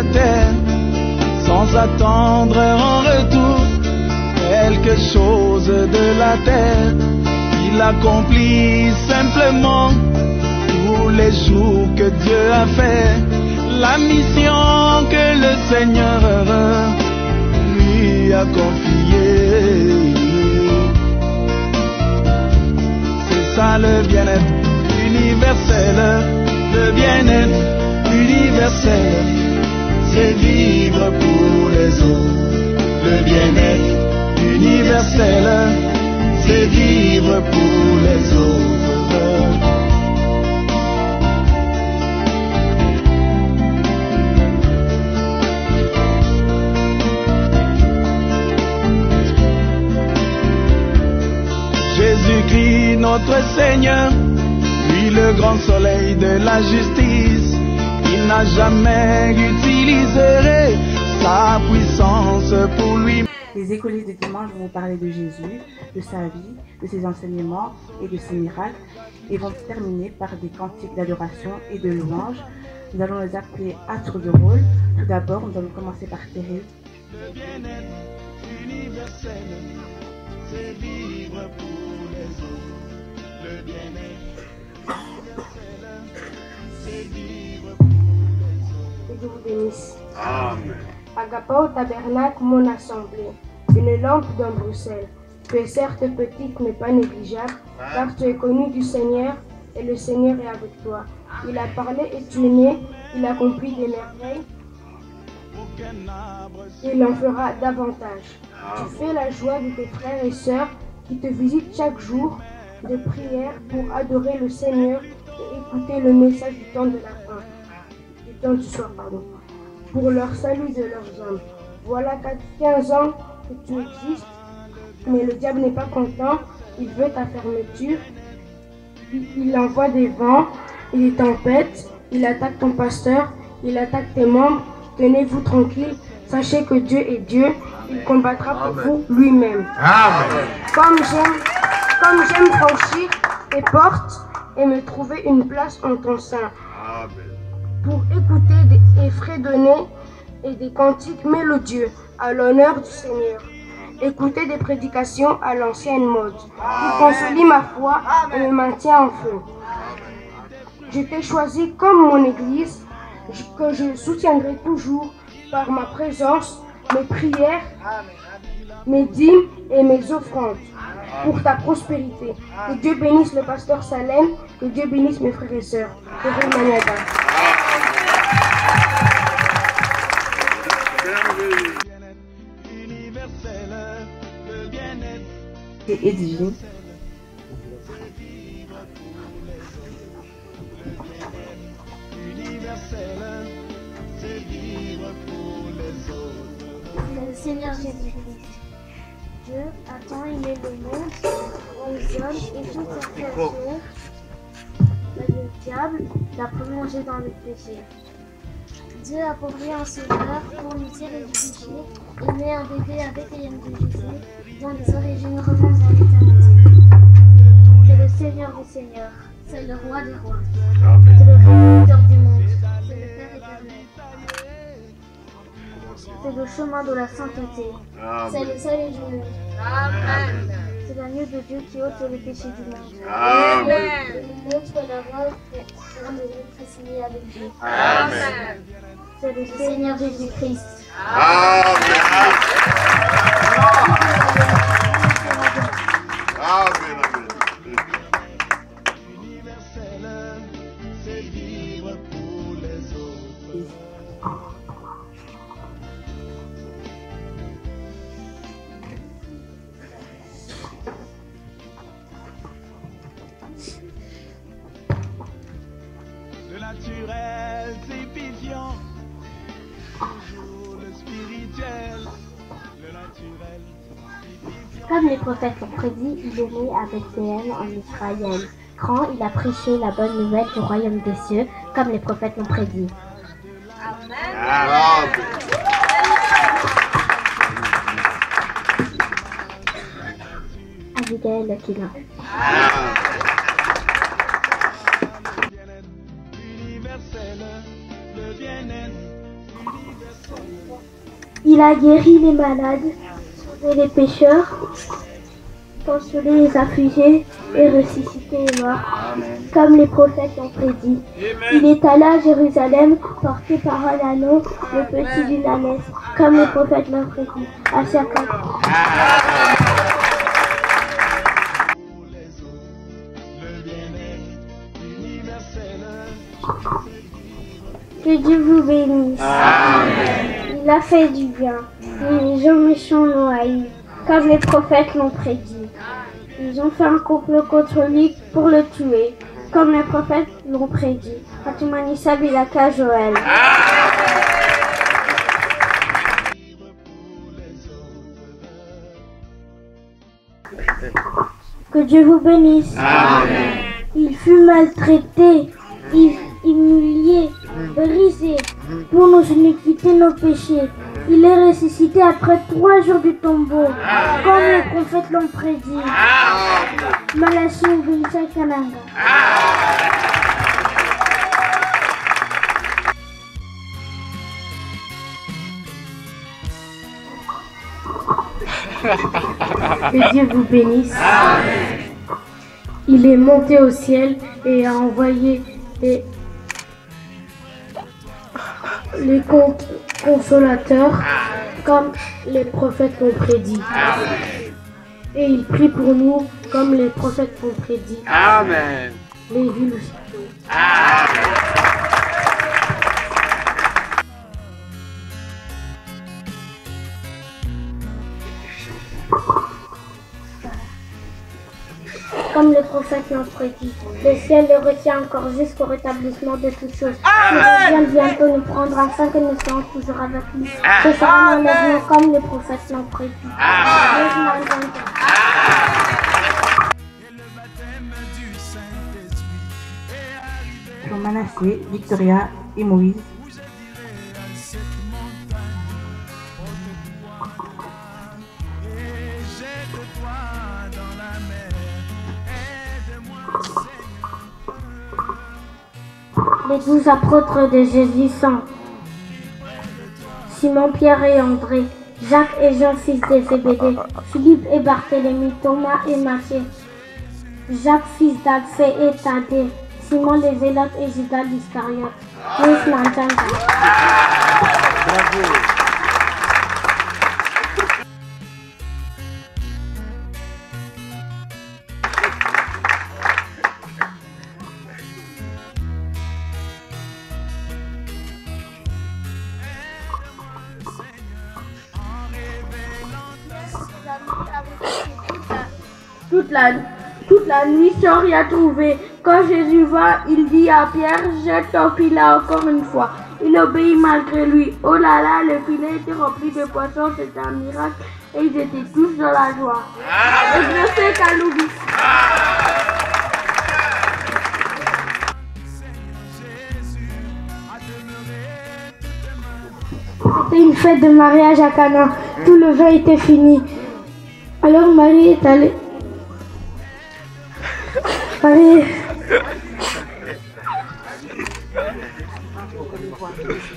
la terre, sans attendre en retour quelque chose de la terre. Il accomplit simplement tous les jours que Dieu a fait, la mission que le Seigneur lui a confiée. C'est ça le bien-être universel, le bien-être universel, c'est vivre pour les autres. Le bien-être universel, c'est vivre pour les autres. Jésus-Christ notre Seigneur, lui le grand soleil de la justice, il n'a jamais utilisé sa puissance pour lui. Les écoliers de dimanche vont vous parler de Jésus, de sa vie, de ses enseignements et de ses miracles, et vont terminer par des cantiques d'adoration et de louange. Nous allons les appeler à tour de rôle. Tout d'abord, nous allons commencer par Thérèse. Le bien-être universel, c'est vivre pour les autres. Le bien-être universel, c'est vivre pour les autres. Que Dieu vous bénisse. Amen. Agapao tabernacle, mon assemblée, une lampe dans Bruxelles. Tu es certes petite mais pas négligeable, car tu es connu du Seigneur et le Seigneur est avec toi. Il a parlé et tu es né, il accomplit des merveilles, il en fera davantage. Tu fais la joie de tes frères et sœurs qui te visitent chaque jour de prière pour adorer le Seigneur et écouter le message du temps de la fin, du temps du soir, pardon, pour leur salut de leurs âmes. Voilà 15 ans que tu existes, mais le diable n'est pas content, il veut ta fermeture, il envoie des vents et des tempêtes, il attaque ton pasteur, il attaque tes membres. Tenez-vous tranquille, sachez que Dieu est Dieu, il combattra pour vous lui-même. Comme j'aime franchir tes portes et me trouver une place en ton sein, pour écouter des fredonner et des cantiques mélodieux à l'honneur du Seigneur. Écouter des prédications à l'ancienne mode, qui consolident ma foi et me maintient en feu. Je t'ai choisi comme mon église, que je soutiendrai toujours par ma présence, mes prières, mes dîmes et mes offrandes pour ta prospérité. Que Dieu bénisse le pasteur Salem, que Dieu bénisse mes frères et sœurs. Et Edwige. C'est le Seigneur Jésus-Christ. Dieu a tant aimé le monde, les hommes et toute sa créature, mais le diable l'a prolongé dans le péché. Dieu a pour lui un sauveur pour nous tirer du péché et met un bébé à Bethléem de Jésus, dont les origines remontent dans l'éternité. C'est le Seigneur des seigneurs, c'est le roi des rois, c'est le Rédempteur du monde, c'est le Père éternel. C'est le chemin de la sainteté, c'est le salut du monde. C'est l'agneau de Dieu qui ôte les péchés du monde. L'autre la voix pour nous réconcilier avec Dieu. C'est le Seigneur Jésus-Christ. Le naturel, c'est vivifiant. Toujours le spirituel. Le naturel, Comme les prophètes l'ont prédit, il est né à Bethléem en Israël. Grand, il a prêché la bonne nouvelle du royaume des cieux, comme les prophètes l'ont prédit. Abigail Aquilin. universel, le bien-être Il a guéri les malades, sauvé les pécheurs, consolé les affligés et ressuscité les morts, comme les prophètes l'ont prédit. Il est allé à Jérusalem, porté par un anneau, le petit d'une ânesse, comme les prophètes l'ont prédit. À chacun. Que Dieu vous bénisse. Amen. Il a fait du bien. Les gens méchants l'ont haï, comme les prophètes l'ont prédit. Ils ont fait un complot contre lui pour le tuer, comme les prophètes l'ont prédit. Fatoumani Bilaka Joël. Que Dieu vous bénisse. Amen. Il fut maltraité, humilié, brisé pour nos iniquités, nos péchés. Il est ressuscité après 3 jours du tombeau, comme les prophètes l'ont prédit. Malachi Ubinsa Kananga. Que Dieu vous bénisse. Amen. Il est monté au ciel et a envoyé les consolateurs comme les prophètes l'ont prédit. Et il prie pour nous comme les prophètes l'ont prédit. Amen. Les villes aussi. Comme les prophètes l'ont prédit, le ciel le retient encore jusqu'au rétablissement de toutes choses. Il vient bientôt nous prendre afin que nous soyons toujours avec lui. Ce sera mon avenir comme les prophètes l'ont prédit. Pour Manassé, Victoria et Moïse. Les 12 apôtres de Jésus sont Simon, Pierre et André, Jacques et Jean, fils de Zébédée, Philippe et Barthélemy, Thomas et Matthieu, Jacques, fils d'Alphée et Thaddée, Simon les Zélotes et Judas l'Iscariote. Toute la nuit sans rien trouver. Quand Jésus va, il dit à Pierre, jette ton filet encore une fois. Il obéit malgré lui. Oh là là, le filet était rempli de poissons, c'était un miracle. Et ils étaient tous dans la joie. Exaucé Kaloubi. C'était une fête de mariage à Cana. Tout le vin était fini. Alors Marie est allée.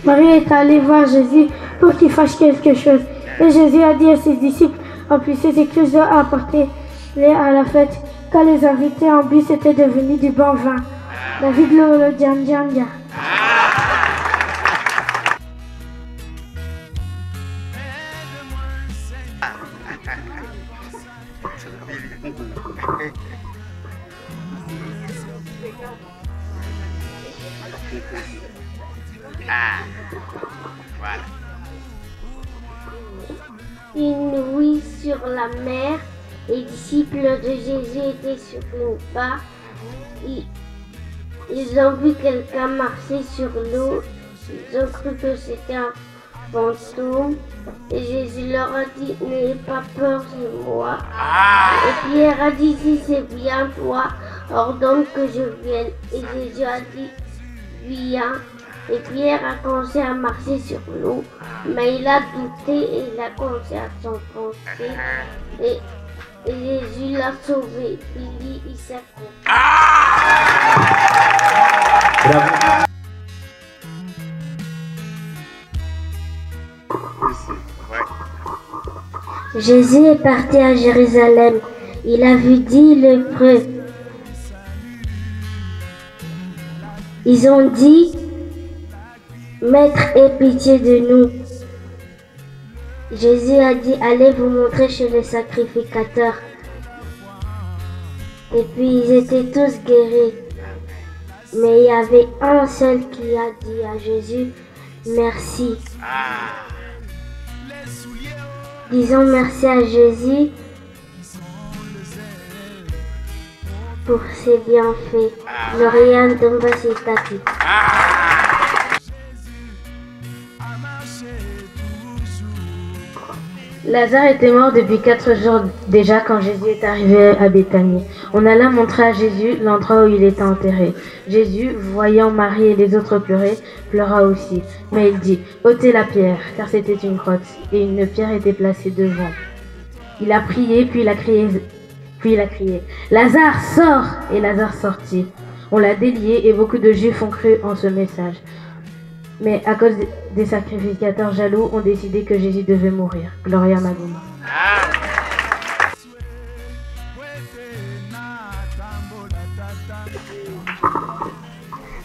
Marie est allée voir Jésus pour qu'il fasse quelque chose. Et Jésus a dit à ses disciples, remplissez ces cruches d'eau, apportez-les à la fête. Quand les invités en bus étaient devenus du bon vin. David le Djanjanga. Voilà. Une nuit sur la mer, les disciples de Jésus étaient sur une barque. Ils ont vu quelqu'un marcher sur l'eau. Ils ont cru que c'était un fantôme. Et Jésus leur a dit, n'ayez pas peur, c'est moi. Et Pierre a dit, si c'est bien toi, ordonne que je vienne. Et Jésus a dit, viens. Et Pierre a commencé à marcher sur l'eau, mais il a douté et il a commencé à s'enfoncer. Et Jésus l'a sauvé. Billy, il s'est Jésus est parti à Jérusalem. Il a vu 10 lépreux. Ils ont dit, Maître, aie pitié de nous. Jésus a dit, allez vous montrer chez les sacrificateurs. Et puis ils étaient tous guéris. Mais il y avait un seul qui a dit à Jésus, merci. Disons merci à Jésus pour ses bienfaits. Gloriane Dombasitaki. Lazare était mort depuis 4 jours déjà quand Jésus est arrivé à Béthanie. On alla montrer à Jésus l'endroit où il était enterré. Jésus, voyant Marie et les autres pleurer, pleura aussi. Mais il dit, ôtez la pierre, car c'était une grotte, et une pierre était placée devant. Il a prié, puis il a crié, Lazare, sors! Et Lazare sortit. On l'a délié et beaucoup de Juifs ont cru en ce message. Mais à cause des sacrificateurs jaloux, ont décidé que Jésus devait mourir. Gloria Magoma.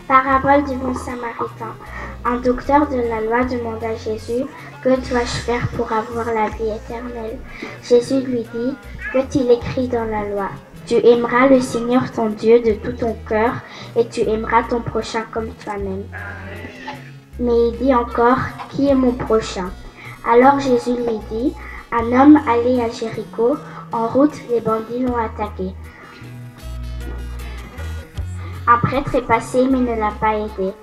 Parabole du bon samaritain. Un docteur de la loi demanda à Jésus, que dois-je faire pour avoir la vie éternelle? Jésus lui dit, qu'est-il écrit dans la loi? Tu aimeras le Seigneur ton Dieu de tout ton cœur et tu aimeras ton prochain comme toi-même. Mais il dit encore, qui est mon prochain? Alors Jésus lui dit, un homme allait à Jéricho, en route les bandits l'ont attaqué. Un prêtre est passé mais ne l'a pas aidé.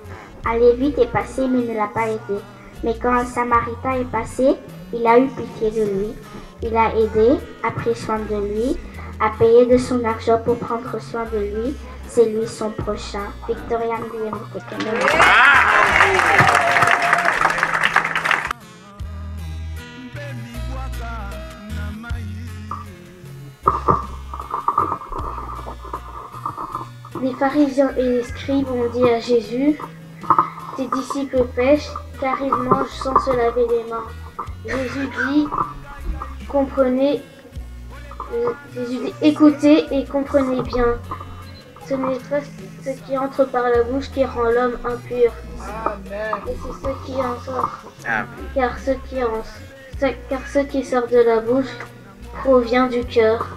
Un lévite est passé mais ne l'a pas aidé. Mais quand un samaritain est passé, il a eu pitié de lui. Il a aidé, a pris soin de lui, a payé de son argent pour prendre soin de lui. C'est lui son prochain. Victoria Nguyen. Les pharisiens et les scribes ont dit à Jésus, tes disciples pêchent car ils mangent sans se laver les mains. Jésus dit, écoutez et comprenez bien. Ce n'est pas ce qui entre par la bouche qui rend l'homme impur. Et c'est ce qui en sort. Car ce qui sort de la bouche provient du cœur.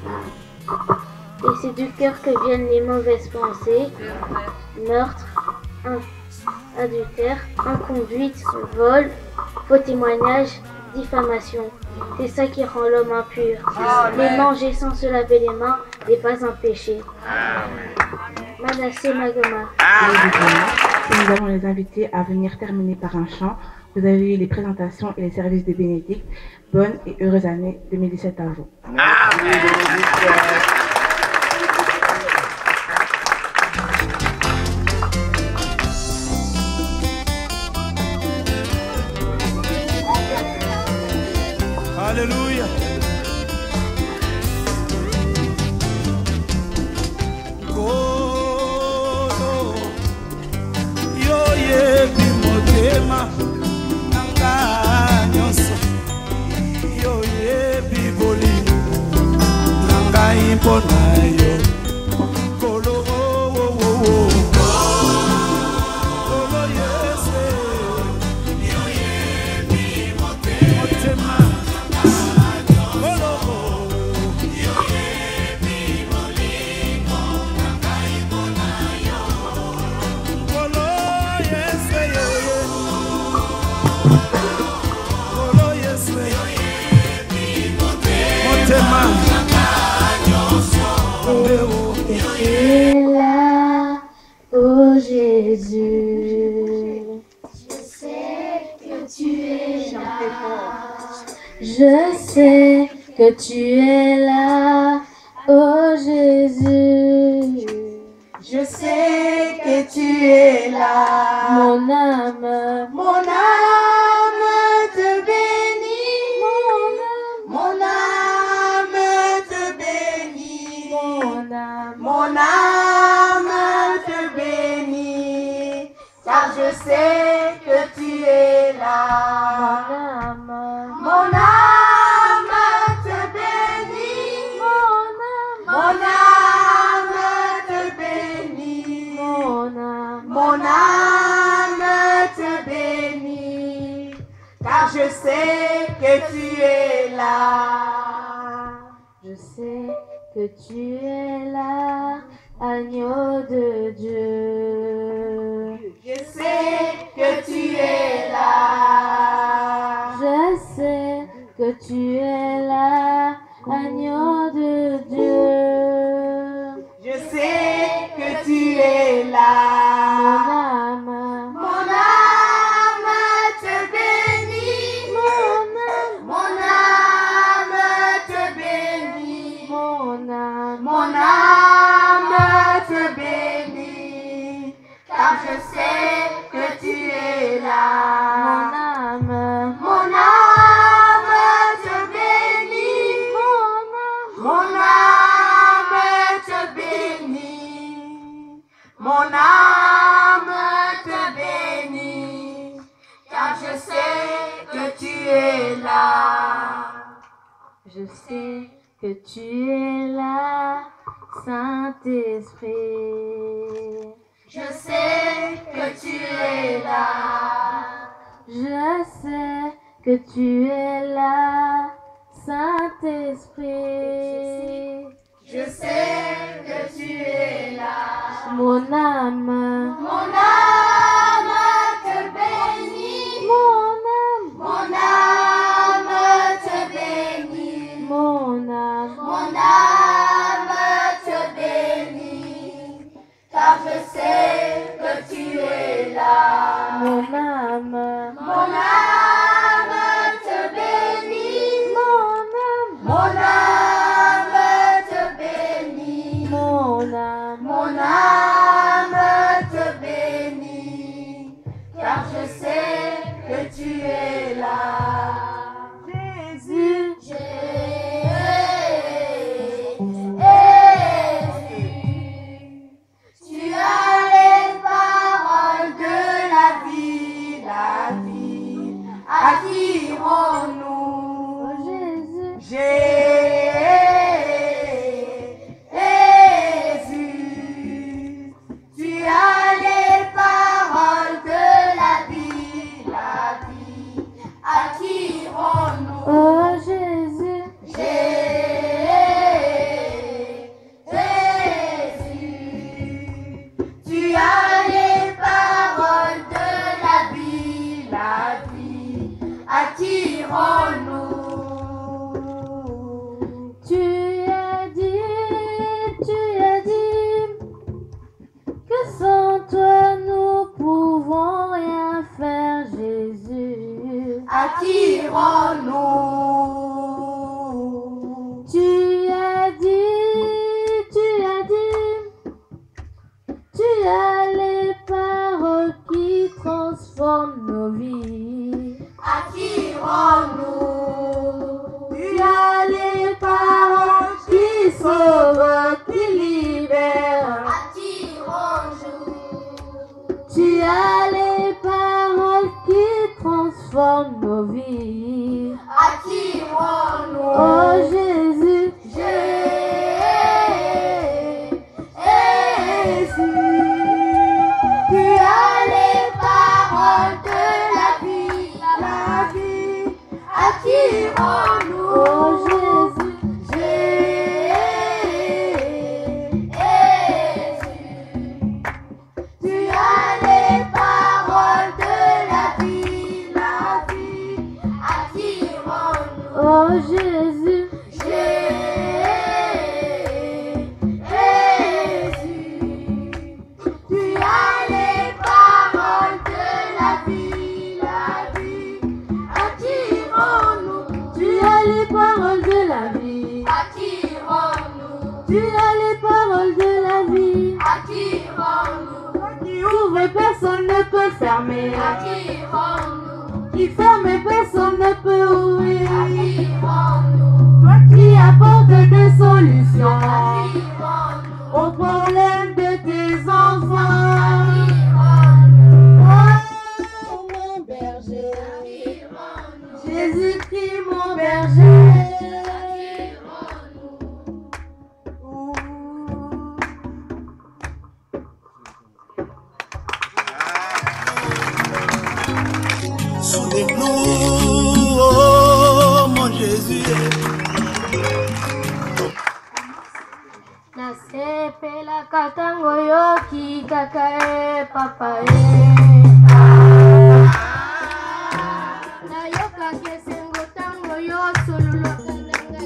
Et c'est du cœur que viennent les mauvaises pensées, meurtre, adultère, inconduite, vol, faux témoignage, diffamation. C'est ça qui rend l'homme impur. Mais manger sans se laver les mains n'est pas un péché. Manassé Magoma. Nous allons les inviter à venir terminer par un chant. Vous avez eu les présentations et les services de Bénédicte. Bonne et heureuse année 2017 à vous. Alléluia. Kodo yo yebi motema nanga nyonso yo yebi bolingo nanga impona yo kolo kolo yese yo yebi motema Oh Jésus, je sais que tu es là. Je sais que tu es là. Oh Jésus, je sais que tu es là. Mon âme te bénit. Mon âme te bénit. Mon âme te bénit. Car je sais que tu es là. car je sais que tu es là. Je sais que tu es là, agneau de Dieu. Je sais que tu es là. Je sais que tu es là, agneau de Dieu. Je sais que tu es là. Mon âme te bénit. mon Mon âme te bénit. âme Mon âme te bénit. Car je sais que tu es là. Mon âme te bénit. Mon âme te bénit. Mon âme te bénit. Car je sais que tu es là. Je sais que tu es là, Saint-Esprit. Je sais que tu es là. Je sais que tu es là, Saint-Esprit. Je sais que tu es là. Mon âme te bénit. Mon âme te bénit. Mon âme Mon âme te bénit. Car je sais que tu es là. Mon âme Mon âme te bénit. Mon âme te bénit. Mon âme Mon âme te bénit. Car je sais que tu es là. Jésus, Tu as les paroles de la vie, la vie. À qui irons-nous? Jésus, Jésus, tu as les paroles de la vie, la vie. À qui irons-nous? oh Jésus, Jésus, tu as les paroles de la vie, la vie. À qui irons-nous? tu as dit que sans toi nous pouvons rien faire, Jésus. À qui irons-nous? Tu as les paroles qui transforment nos vies. À qui irons-nous? Tu as les paroles qui sauvent, qui libèrent. À qui irons-nous? Tu as les paroles qui transforment nos vies. À qui irons-nous? Oh Jésus, Tu as les paroles de la vie, la vie. À qui irons-nous? oh Jésus, Tu as les paroles de la vie, la vie. À qui irons-nous? oh Jésus, Tu as les paroles de la vie, la vie. À qui irons-nous? tu as les paroles de la vie. À qui irons-nous? Tu as les paroles de la vie. À qui irons-nous? Qui ouvre, personne ne peut fermer. À qui irons-nous? Qui ferme, personne ne peut ouvrir. À qui irons-nous? Toi qui apportes des solutions À qui irons-nous? aux problèmes de tes enfants. À qui irons-nous? Oh mon berger, À qui irons-nous? Jésus-Christ mon berger. À qui irons-nous? Souvenez-nous Jésus. Nasepela katango yoki kakae papae. Nayoka kesengo tango yo solulo kananga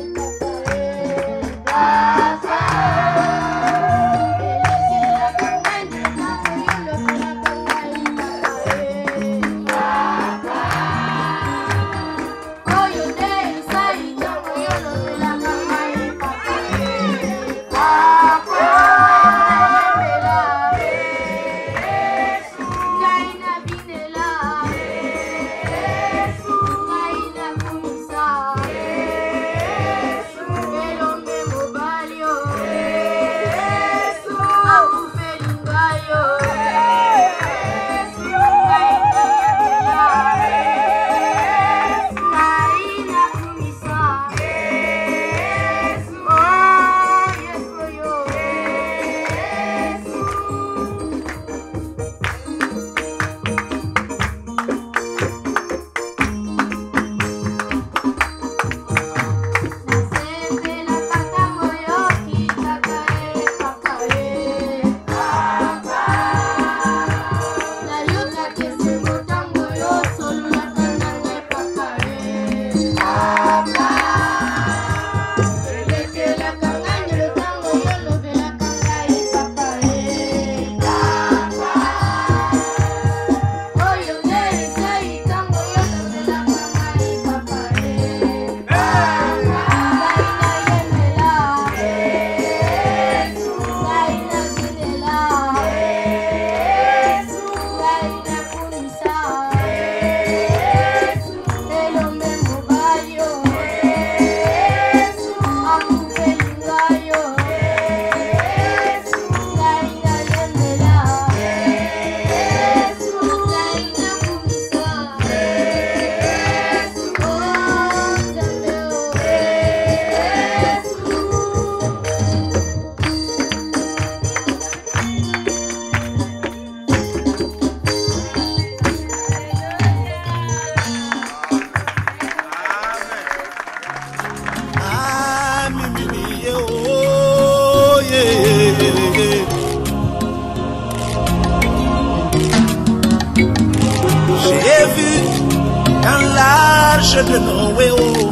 De Noé, oh,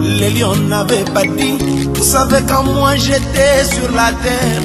les lions n'avaient pas dit. Vous savez quand moi j'étais sur la terre,